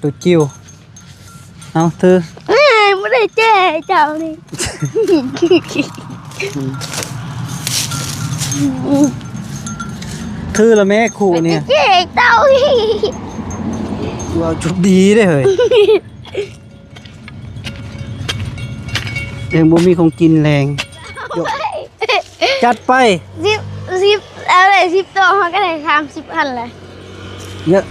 ตัวจิ้วเอาเธอไม่ได้เจ๊เจ้านี่เธอละแม่คู่เนี่ยเจ๊เจ้านี่ว่าจุดดีได้เลยยังบ่มีของกินแรงจัดไปสิบอะไร10 ตัวมันก็ได้30 อันเลยเยอะ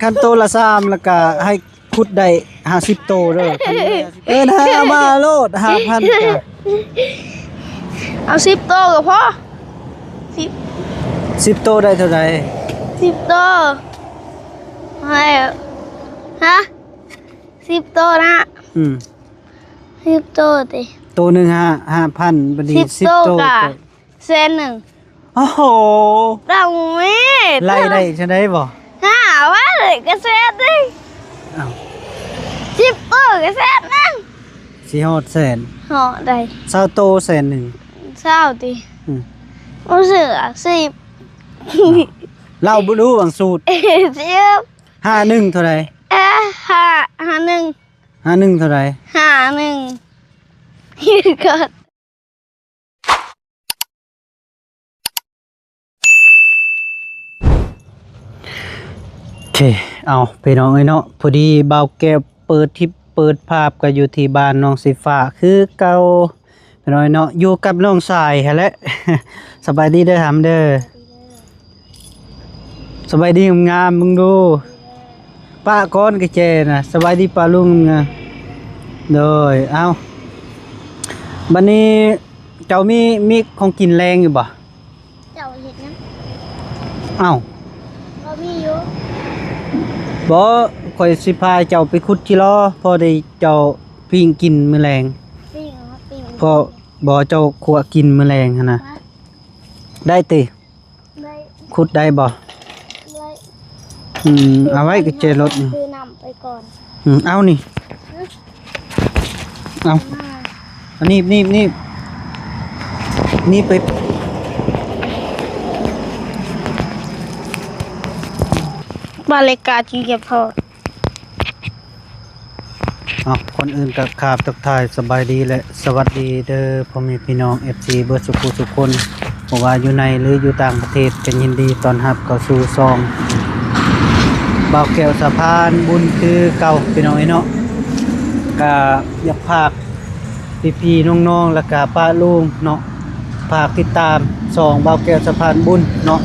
คันโตละ3แล้วก็ให้ขุดได้50 โตเด้อหามาโลด 5,000 จ้ะเอา10 ตัวก็พอ10 โตได้เท่าไหร่10 ตัวให้ฮะ10 ตัวนะ10 ตัวดิตัวนึง5,000บัดนี้10 โตก็100,000โอ้โหดังแม่ไล่ได้ใช่ได้บ่ว่าเลยก็แสนดิอ้าว10 ตัวก็แสนนึงสิฮอดแสนฮอดได้20 โตแสนนึง20ติบ่เสือ10เราบ่รู้บางสูตร51เท่าไหร่51เท่าไหร่51ก็โอเคเอาไปน้องเอ้ยเนาะพอดีบ่าวแก้วเปิดทิปเปิดภาพก็อยู่ที่บ้านน้องสีฟ้าคือเก่าไปน้อยเนาะอยู่กับน้องสายหั่นแหละ สบายดีเด้อหำเด้อสบายดีงามมึงดูป้าก้อนกระเจน่ะสบายดีป้าลุงนะโดยเอาบัดนี้เจ้ามีของกินแรงอยู่บ่เจ้าเฮ็ดนะเอ้าบ่มีอยู่บ่ข่อยสิพาเจ้าไปขุดจิรอพอได้เจ้าปิ้งกินมื้อแลงพอบ่เจ้าขัวกินมื้อแลงหั่นน่ะได้ติได้ขุดได้บ่ได้เอาไว้ก็เจรถคือนำไปก่อนเอานี่เอาอันนี้นี่ไปบาเลกาจีเก็บพอคนอื่นกับขาบทักทายสบายดีและสวัสดีเด้อพ่อแม่พี่น้อง FC เบิดสุขคนบ่ว่าอยู่ในหรืออยู่ต่างประเทศกันยินดีต้อนรับเข้าสู่ซองบ่าวแก้วสะพานบุญคือเก่าพี่น้องเนาะก็อยากพากพี่ๆน้องๆแล้วก็ป้าลุงเนาะฝากติดตามซองบ่าวแก้วสะพานบุญเนาะ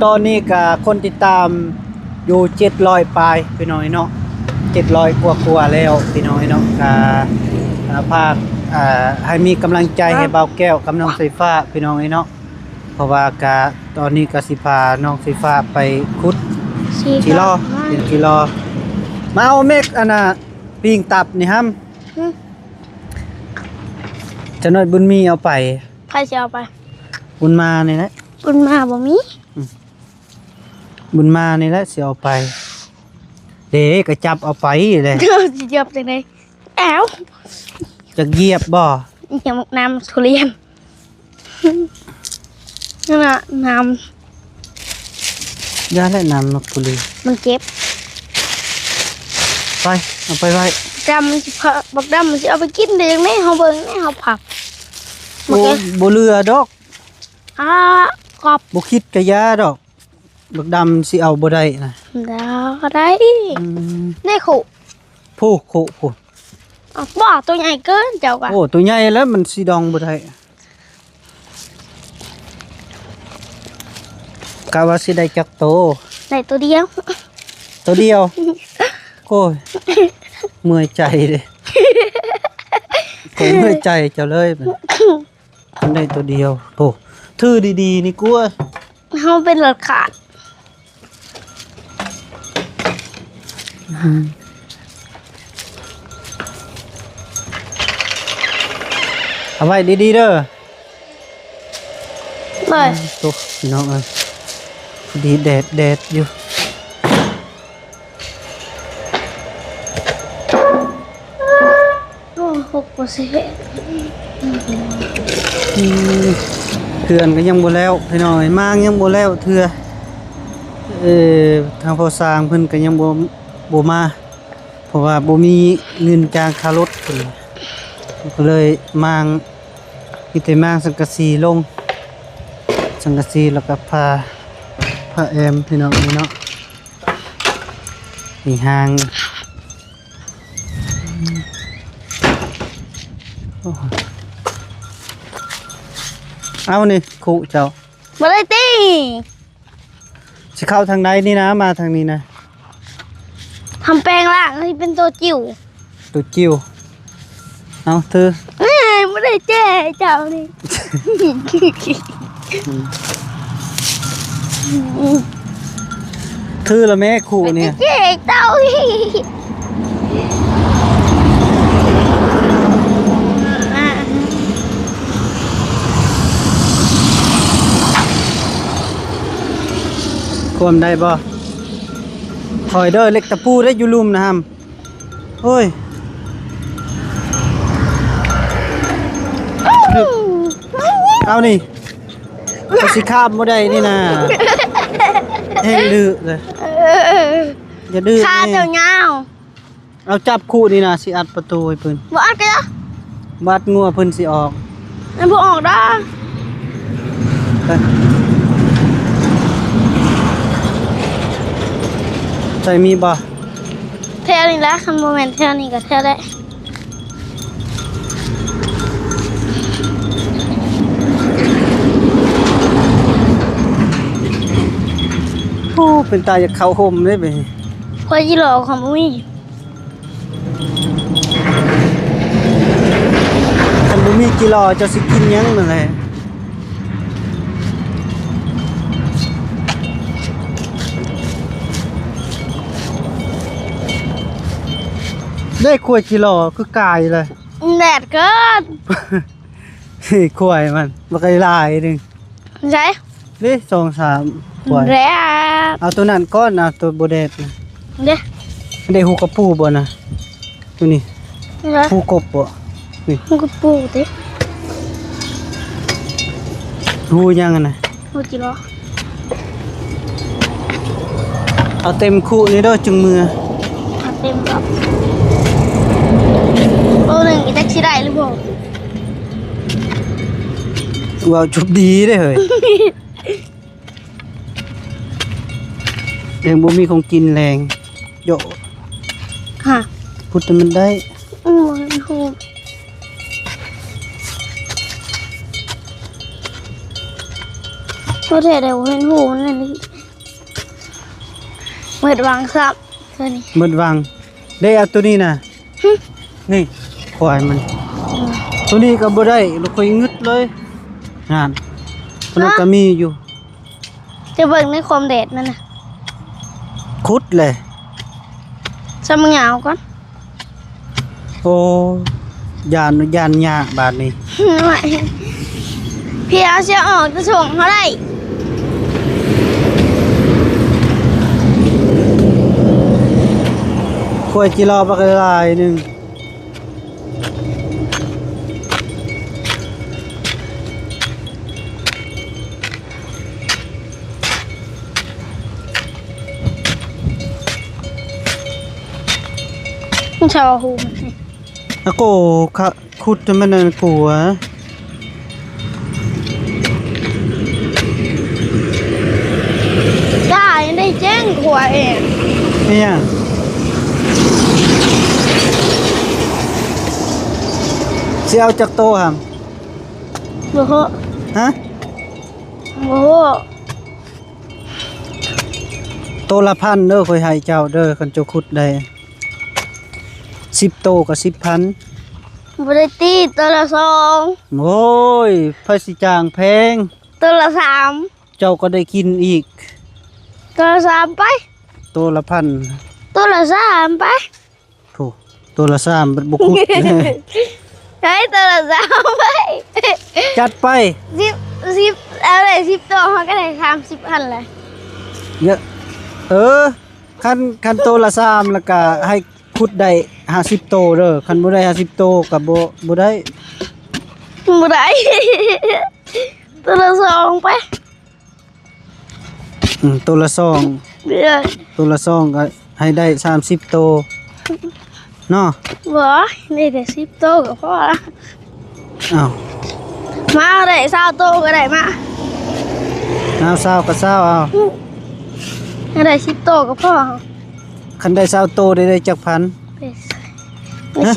ตอนนี้ก็คนติดตามอยู่700ปลายพี่น้องเนาะ700กว่าแล้วพี่น้องเนาะภาคให้มีกำลังใจให้เบาแก้วกับน้องไฟฟ้าพี่น้องเนาะเพราะว่ากะตอนนี้ก็สิพาน้องไฟฟ้าไปขุดจิรอเป็นจิรอมาเอาเมฆอันน่ะปิ้งตับนี่ฮัมจะน้อยบุญมีเอาไปใครจะเอาไปบุญมานี่แหละบุญมาบ่มีบุญมานี่แหละสิเอาไปเด็กก็จับเอาไปเลยจะจับจากไหนจะเหยียบบ่อย่างน้ำทุเรียนนั่นน่ะน้ำยาและน้ำนกทุเรียนมันเจ็บไปเอาไปไว้ดำมันจะบักดำมันจะเอาไปกินได้ยังไงเขาเบิ่งนี่เขาผักบ่เรือดอกกอบบ่คิดกะยาดอกบักดำสิเอาบ่ได้นะได้ได้ขู่ผู้บ่ตัวใหญ่เกินเจ้ากันโอ้ตัวใหญ่แล้วมันสิดองบ่ได้กะว่าสิได้จักโตได้ตัวเดียวโอ้ยเมื่อยใจเด้ก็เมื่อยใจเจ้าเลยมันได้ตัวเดียวโอ้ถือดีๆนี่กลัวเฮาเป็นเลือดขาดเอาไว้ดีๆเด้อเลยตุ๊กน้องเอ้ยดีแดดอยู่6% เถื่อนก็ยังบ่แล้วพี่น้อยมางยังบ่แล้วเถื่อ ทางพอสร้างเพิ่นก็ยังบ่มาเพราะว่าบ่มีเงินจ้างค่ารถเพิ่นก็เลยมางมีแต่มางสังกะสีลงสังกะสีแล้วก็ผ้าแอมพี่น้องนี่เนาะนี่หางโอ้เอานี่คุเจ้า มาเลยตี สิเข้าทางใดนี่นะมาทางนี้นะ ทำแปลงล่างให้เป็นตัวจิ๋ว ตัวจิ้วเอาเธอ ไม่ได้เจ๊เจ้านี่ ถือละแม่คุเนี่ย เจ๊เจ้านี่ ควมได้บ่คอยเด้อเล็กตะปูได้อยู่ลุ่มนะครับโอ้ยเอานี่ก็สิข้ามบ่ได้นี่นะเฮ้ยดื้อเลยอย่าดื้อ ขา นี่ เจ้าเงา เอาจับคู่นี่นะสิอัดประตูให้เพิ่น บ่อัดกันเหรอ บัดงัวเพิ่นสิออก มันบ่ออกได้ ไปใจมีบ่ เท่านี้ละคันโมเมนต์เท่านี้ก็เท่าได้ โอ้เป็นตาอยากเข้าห่มเลยไป พอจิโร่ของมุ้ย คันบ่มีกิโลเจะสิกินหยังนั่นแหละได้ขวดกิโลคือกายเลย แดดเกิน ขวดมันบ่ไกลหลายหนึง ใช่ นี่2-3ขวด แดด เอาตัวนั้นก่อนนะตัวบ่แดดนะ เด้ ได้หูกระปูบ่นะตัวนี้ ใช่ หูกบบ่นี่ มันก็ปูดิ หูยังอะนะ พอจิโร่ เอาเต็มคู่นี่เด้อจึงมือ เอาเต็มกับโอ้หนึ่งอีแท็กซี่ได้หรือเปล่า ว้าวจุบดีเด้อเฮ้ย แรงบ่มีของกินแรงโย ฮะ พุทธมันได้ มันหูก็เท่เดี๋ยวเห็นหูมันนั่นนี่เปิดวางซับตัวนี้ หมดวังได้เอาตัวนี้นะนี่ควายมัน ตัวนี้ก็บ่ได้เราค่อยงึดเลยงานตัวนั้นก็มีอยู่ จะเบิ่งในความเด็ดมันนะ คุดเลย สมเหงาก่อน โอ้ยานยากบาดนี้ ไม่พี่เอาเสียออกจะส่งเขาได้ ควายจิรอบักลายหนึงชาวหูมัน แล้วก็คุดมันนั่นกลัว ได้ยังได้แจ้งขวเอง เนี่ยสิเอาจากโตครับ โอ้โห ฮะ โอ้โห โตละ1,000เด้อค่อยให้เจ้าเด้อคันเจ้าขุดได้10 โตก็ 10,000 บริตีตัวละสอง โอ้ยไฟสิจางแพง ตัวละสาม เจ้าก็ได้กินอีก ตัวละสามไป ตัวละพัน ตัวละสามไป ถูกตัวละ3เป็นบุคุด ใช้ตัวละสามไป จัดไป สิบเอาเลย10 ตัวเขาก็ได้30,000เลย เยอะคันตัวละ3แล้วก็ให้ขุดได้50 โตเด้อคันบ่ได้50 โตก็บ่ได้ บ่ได้ ตัวละสองไป ตัวละซอง เดือด ตัวละซองก็ให้ได้30โตเนาะ บ่ได้แต่10โตก็พอละ อ้าว มาได้20โตก็ได้มา เอาเศร้าก็เศร้าเอา ได้10โตก็พอ คันได้20โตได้จักพัน ได้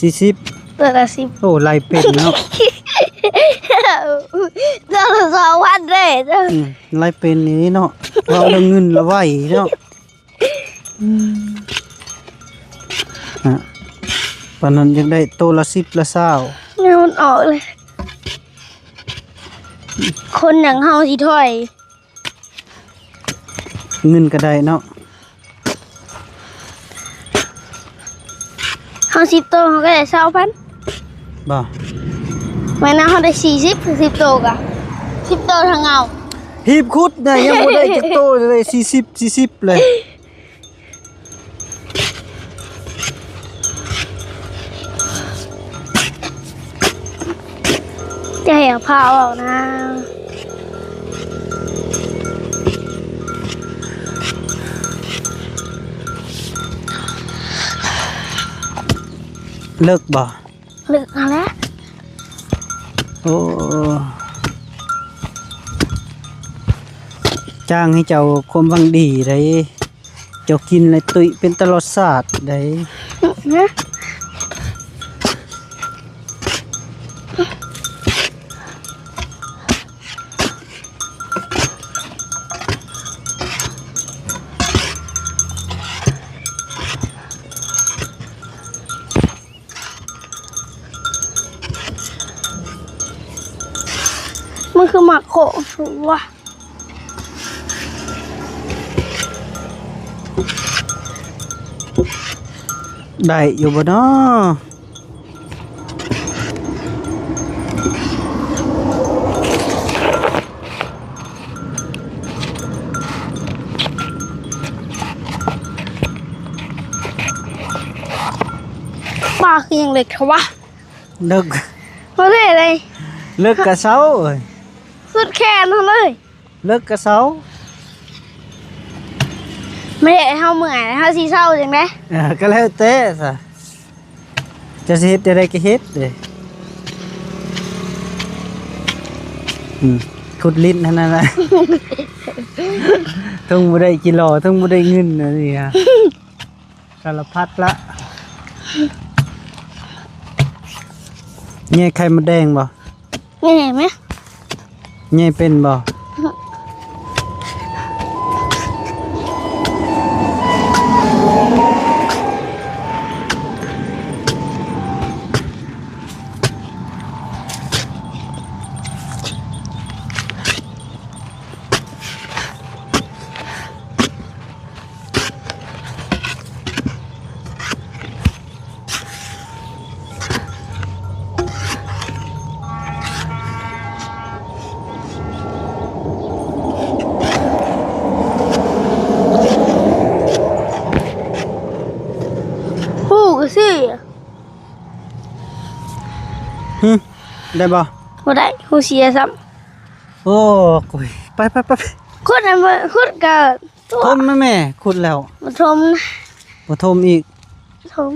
40 40 ตัวละ10 โอ้ไล่เป็นเนาะ ตัวละ2,000เด้อ ไล่เป็นนี่เนาะเราเอาเงินละไว้เนาะปานนั้นยังได้โตละ10ละ20 เงินมันออกเลย คนอย่างเฮาสิถอย เงินก็ได้เนาะ เฮา10โตเฮาก็ได้20,000 บ่ แม่นะเฮาได้40 10โตกะ10โตทางเงา หีบคุดเนี่ยยังบ่ได้จักโตเลย40เลย จะให้เอาผ้าออกนะ เลิกบ่ ลึกเอาแล้ว โอ้จ้างให้เจ้าความหวังดีได้เจ้ากินเลยตุยเป็นตลอดศาสตร์ได้ นะ มันคือหมักโขงถูกว่ะ ได้อยู่บ่เนาะ ปลาคือยังเล็กเท่าวะ เลิก ไม่ได้เลย เลิกกะเซาเอ้ย สุดแขนเขาเลย เลิกกะเซา ไม่ได้เฮาเมื่อยเฮาสิเศร้าจังได๋ ก็แล้วแต่ซะจะสิเฮ็ดได้ก็เฮ็ดเด้ขุดลิ้นเท่านั้นแหละ ทั้งบ่ได้กิโลทั้งบ่ได้เงินนะนี่ฮะสารพัดละแง่ไข่มดแดงบ่ นี่เห็นไหม แง่เป็นบ่ฮู้ก็สิ ได้บ่ บ่ได้ฮู้เสียซ้ำ โอ้กุยไปคนนั้นบ่คนก็ตัว ทมแม่แม่ขุดแล้ว บ่ทมนะ บ่ทมอีก ทม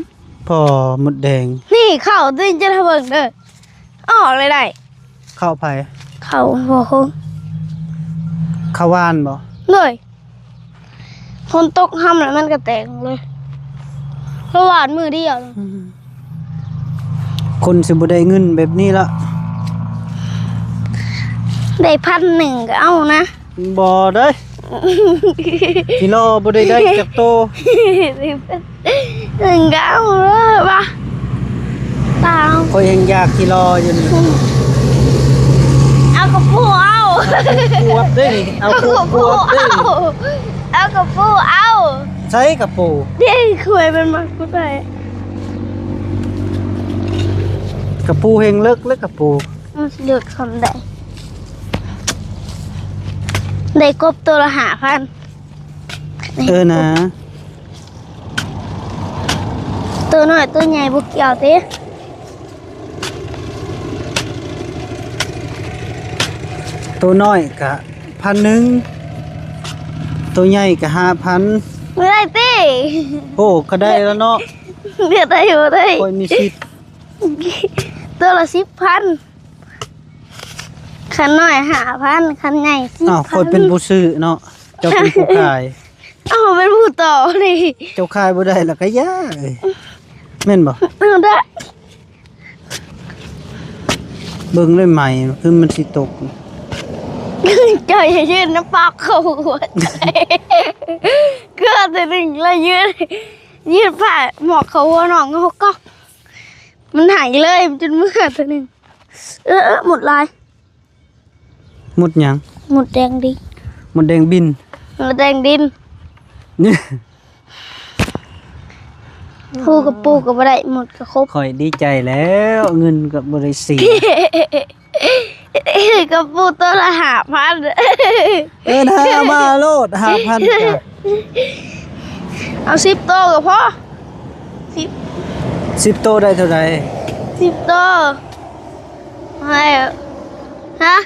พอหมดแดง นี่เข้าตึ้งจะเบิ่งเด้อออกเลยได้ เข้าไผ เข้าบ่คง เข้าวานบ่ เลยคนตกห้ำแล้วมันก็แตกเลยเพราะหวานมือเดียวเลย คนสิบ่ได้เงินแบบนี้ละ ได้1,000ก็เอานะ บ่ได้กิโลบ่ได้ได้จักโต หนึ่งก็เอาเลยป่ะตาม ข้อยยังอยากกิโลอยู่นี่ เอากระปูเอา ปวดเด้นี่เอาปวดเด้นี่ เอากระปูเอา ใช้กระปู เดี๋ยวคุยมันมากูได้ กระปูเฮงเลิกกระปู มันเลือกคนได้ได้กบตัวละ5,000 นะ ตัวน้อยตัวใหญ่บุกเกี่ยวเต้ ตัวน้อยกะ1,000 ตัวใหญ่ก็5,000 ไม่ได้ติ โอ้ก็ได้แล้วเนาะ เดี๋ยวได้อยู่ได้ ค่อยมีสิทธิ์ ตัวละ10,000คันน้อย5,000คันใหญ่10,000 อ้าวค่อยเป็นผู้ซื้อเนาะเจ้าเป็นผู้ขาย อ้าวเป็นผู้ต่อนี่ เจ้าขายบ่ได้แล้วก็ย่าเอ้ยแม่นบ่ เอาได้ เบิ่งเลยใหม่คือมันสิตก เจออย่ายืนน้ำปากเข้าหัวใจเกือบจะหนึ่งแล้วยืนผ่าหมอกเขาหัวหนองเขาก็มันหายเลยมันจนเมื่อตัวหนึ่งหมดลาย หมดหยัง หมดแดงดิน หมดแดงบิน หมดแดงดิน นี่ พูกับปูกับอะไรหมดกับครบ ข่อยดีใจแล้วเงินก็บ่ได้เสีย กับปูตัวละ5,000 ถ้ามาโลด 5,000จ้ะ เอา10โตกับพ่อ10โตได้เท่าใด 10โตให้ฮะ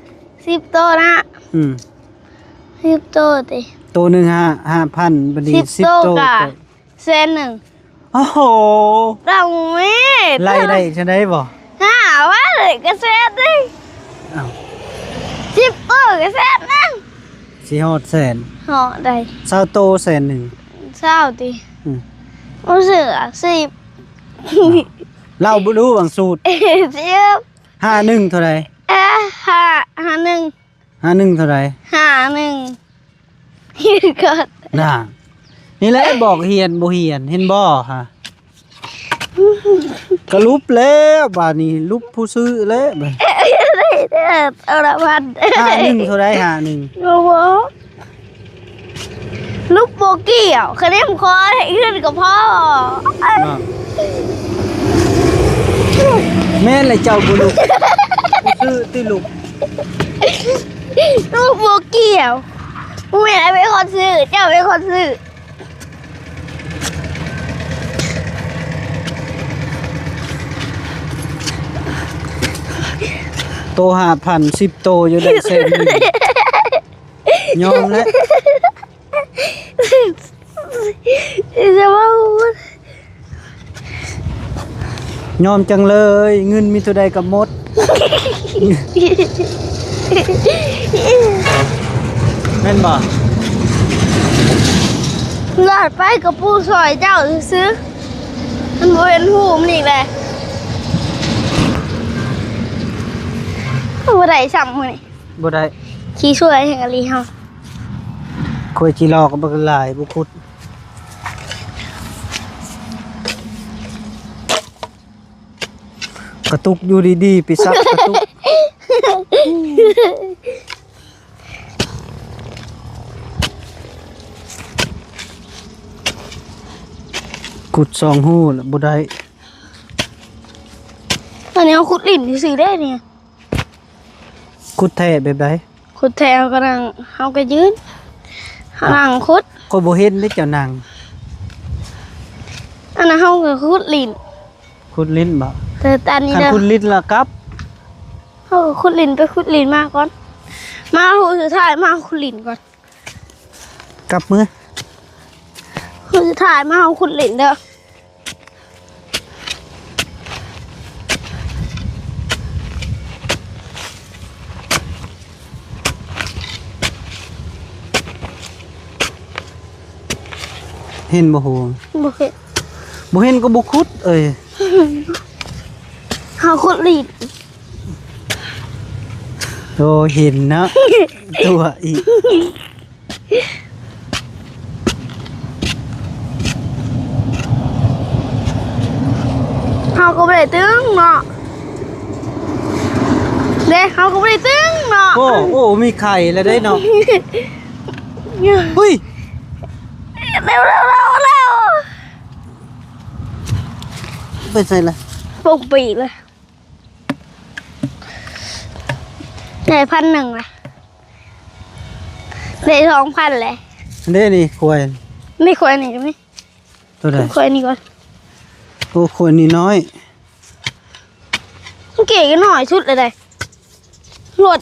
10โตนะ อืม 10โตติ โตหนึง5,000บัดนี้10 โต โต กะ ก็ 100,000 โอ้โห เราไม่ ไล่ได้ใช่ได้บ่ ว่าเลยก็แซดดิ อ้าว 10โตก็แซดนั่ง สิฮอดแสน เหาะได้ 20โตแสนหนึ่ง เศร้าติ อืม รู้สึก10 เราบ่รู้บางสูตร 10 51เท่าใด 51 51เท่าใด 51ยืนก่อน น่ะนี่แหละบอกเฮียนบ่เฮียนเห็นบ่ฮะก็ลุบแล้วบาดนี้ลุบผู้ซื้อแล้วบัด เอาละพัน 51เท่าใด51 โอ้โหลูกโบกี้อ่ะคะแนนคอให้ขึ้นกับพ่อ เนาะแม่นเลยเจ้าบ่ลุกผู้ซื้อที่ลุก ลูกโบกี้อ่ะมึงเป็นอะไรเป็นคนซื้อเจ้าเป็นคนซื้อ โต5,000 10โตอยู่ได้แสนหนึ่งยอมแล้ว จะว่า ยอมจังเลยเงินมีเท่าใดก็หมดแม่นบ่ หลอดไปกับปูซอยเจ้าซื้อมันบ่เป็นหูมันอีกเลยบ่ได้ซ้ำมื้อนี่ บ่ได้ ขี้ช่วยแห่งอลีเฮา คอยจิรอก็บ่หลายบ่คุดกระตุกอยู่ดีๆไปซักกระตุกขุด2หูแล้วบ่ได้ ตอนนี้เอาขุดลิ้นซื้อได้เนี่ย ขุดแท้แบบใด ขุดแถวกำลังเฮาก็ยืนเฮานั่งขุด ก็บ่เห็นได้เจ้านาง อันนั้นเฮาก็ขุดลิ้น ขุดลิ้นบ่ แต่ตอนนี้ คัน เด้อ ขุดลิ้นละครับ เฮาก็ขุดลิ้นไปขุดลิ้นมาก่อนมาหูสุดท้ายมาขุดลิ้นก่อน กลับมือ หูสุดท้ายมาเอาขุดลิ้นเด้อ เห็นบ่ฮู้ บ่เห็น บ่เห็นก็บ่ขุดเอ้ย เฮาขุดลิ้น โอ้เห็นนะ ตัวอีก เฮาก็บ่ได้ตึงเนาะเด้เฮาก็บ่ได้ตึงเนาะ โอ้มีไข่แล้วได้เนาะหุ้ย เร็วไปใส่ละ ปกปีกเลยได้1,000เลยได้2,000เลย อันนี้นี่ควาย ไม่ควรนี่กันไหม ตัวใด ควรนี่ก่อน โอ้ควายนี่น้อย เก๋กันหน่อยชุดเลยรถ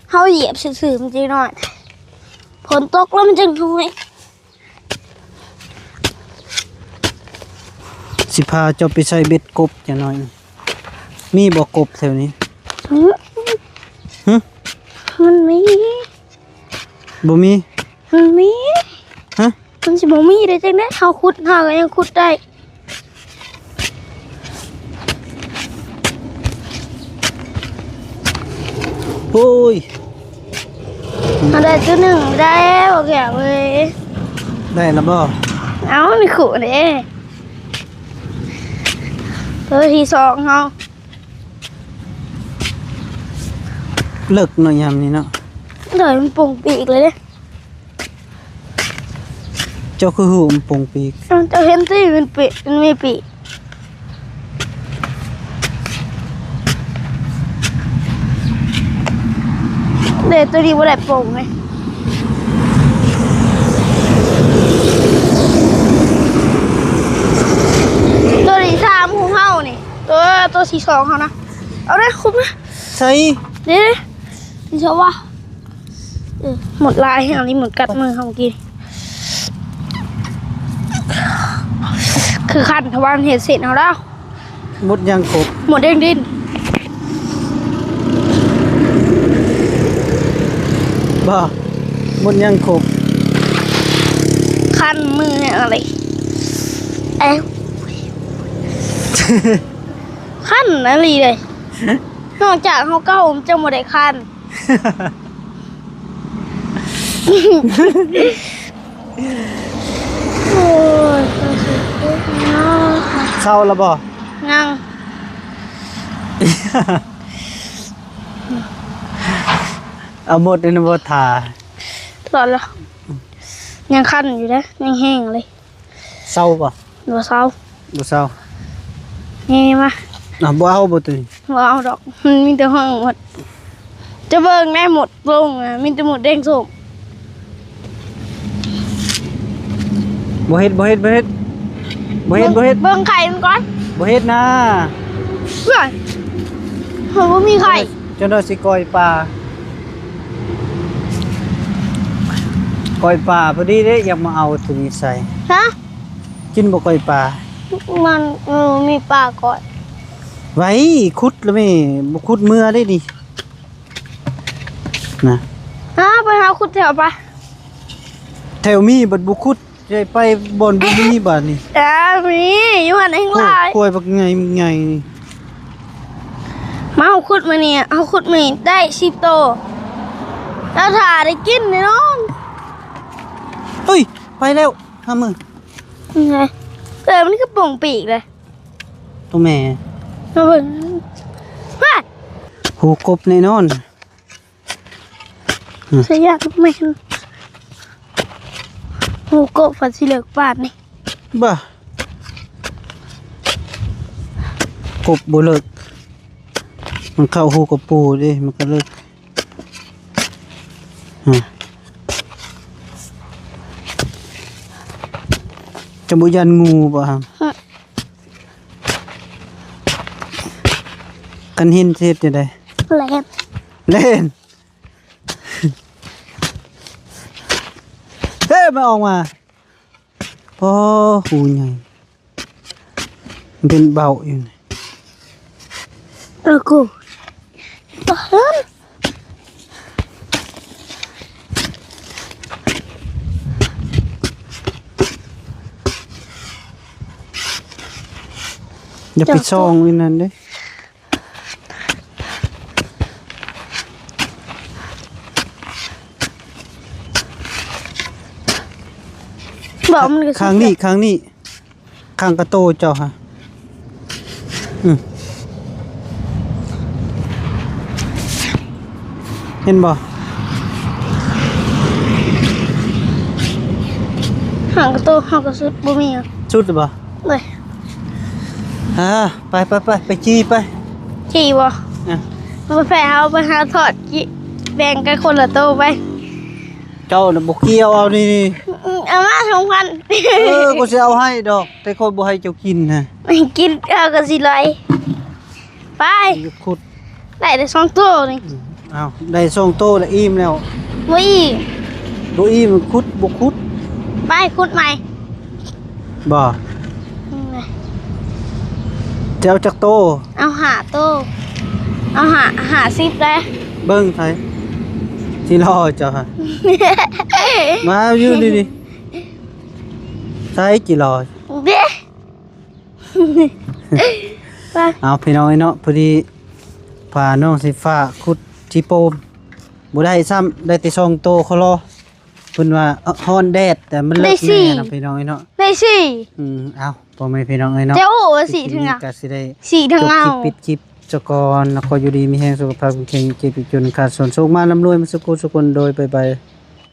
เขาเหยียบสื่อๆมันจีหน่อย ฝนตกแล้วมันจะน้อย สิพาเจ้าไปใส่เบ็ดกบจังหน่อยมีบ่กบแถวนี้หึ มันมี บ่มี มันมี ฮะ มันสิบ่มีได้จังได๋เฮาขุดเฮาก็ยังขุดได้ โอ้ย เอาได้ตัวหนึ่งได้บ่แก่เว้ย ได้แล้วบ่ เอานี่ขู่เด้ตัวที่สองเฮา เลิกหน่อยยามนี้เนาะ เดี๋ยวมันปุ่งปีกเลยเด้ เจ้าคือหูมันปงปีก เจ้าเห็นที่มันปีกมันมีปีกเดี๋ยวตัวนี้บ่ได้ปุ่งเลยตัวที่สามของเฮานี่ตัวที่สองเฮานะเอาได้คุ้มนะ ใช่ เดี๋ยวนี่เชื่อว่าหมดลายอันนี้เหมือนกัดมือเขาเมื่อกี้คือขันทวารเห็ดเสร็จเอาแล้ว หมดยังกบ หมดเด้งดิน บ่หมดยังกบ คันมือเนี่ยอะไรเอ้คันอะไรเลยนอกจากเขาเก้าผมจะหมดได้คันโอ้ย เศร้าแล้วบ่ งัง เอาหมดในบ่ทา ตลอดแล้วยังคันอยู่นะยังแห้งเลย เศร้าบ่ หัวเสา บ่เศร้า นี่มา บ่เอาบ่ตัวนี้ บ่เอาดอกมันมีแต่ห้องหมด จะเบิ่งได้หมดลงอ่ะมีแต่หมดแดงส้ม บ่เฮ็ดบ่เฮ็ดบ่เฮ็ดบ่เฮ็ดบ่เฮ็ด เบิ่งไข่มันก่อน บ่เฮ็ดนะ เพื่อนเฮ้ยว่ามีไข่ จนเราสิก้อยปลาก้อยปลาพอดีเด้อยากมาเอาตัวนี้ใส่ ฮะ กินบ่ก้อยปลา มันมีปลาก่อน ไว้ขุดแล้วแม่บ่ขุดเมื่อได้ดินะ ฮะไปหาขุดแถวไป แถวมีบัดบ่ขุดได้ไปบ่อนบ่มีบาดนี่ มีอยู่หันให้ลาย กล้วยบักไงไงนี่ มาเอาขุดมาเนี่ยเอาขุดมานี่ได้10 โตแล้วถ่าได้กินแน่นอน เฮ้ยไปแล้วหามือ ยังไงแต่มันก็ป่งปีกเลย ตัวแม่ มาเบิ่งไป หูกบแน่นอน เสียยากแม่นหูกบฝันสิเหลือกปาดนี่ บ้า กบบ่เลิกมันเข้าหูกับปูเดิมันก็เลิกจะบ่ยันงูบ่ครับกันเห็นเทศจะได้ แหลม เล่น เฮ้ยมาออกมาพอหูใหญ่มันเป็นเบาอยู่นี่ กูตอนนั้น อย่าไปซองนี่นั่นเด้ บอกมันก็ ข้างนี้ข้างกระโตเจ้าค่ะเห็นบ่ ห่างกระโตห่างกระสุดบ่มีอ่ะ สุดหรือบ่ เลย ไปจี้ไป ขี่บ่ อ่ะ มาแผ่เอาไปหาทอดกิแบ่งกันคนละโตไป เจ้าน่ะบ่เกี่ยวเอานี่ เอามา2,000 กูสิเอาให้ดอก แต่คนบ่ให้เจ้ากินนะ ไม่กินเอาก็สิลอยไป อยู่ขุด ได้2 ตัวนี่ เอาได้ส่งโตแล้วอิ่มแล้ว บ่อีก ตัวอีมันคุดบ่คุด ไปขุดใหม่ บ่จะเอาจักโต เอาหาโตเอาหาซิปเลย เบิ่งไผสิรอเจ้าค่ะมาอยู่นี่ๆใส่กี่รอ เด้ไป เอาพี่น้องเนาะพอดีพาน้องสิฟ้าขุดจีโปมบ่ได้ซ้ำได้แต่2โตเขารอเพิ่นว่าฮ้อนแดดแต่มันเลิกแน่นะพี่น้องเนาะ ได้สี่ เอาพ่อแม่พี่น้องเนาะ เจ้าโอ้สี่ถึงอ่ะ ก็สิได้ สี่ถึง จบ เอา คลิปปิดคลิปจกรแล้วก็อยู่ดีมีแรงสุขภาพแข็งแรงเจ็บอีกจนขาดส่วนสูงมาร่ำรวยมาสุขสุขคนโดยไป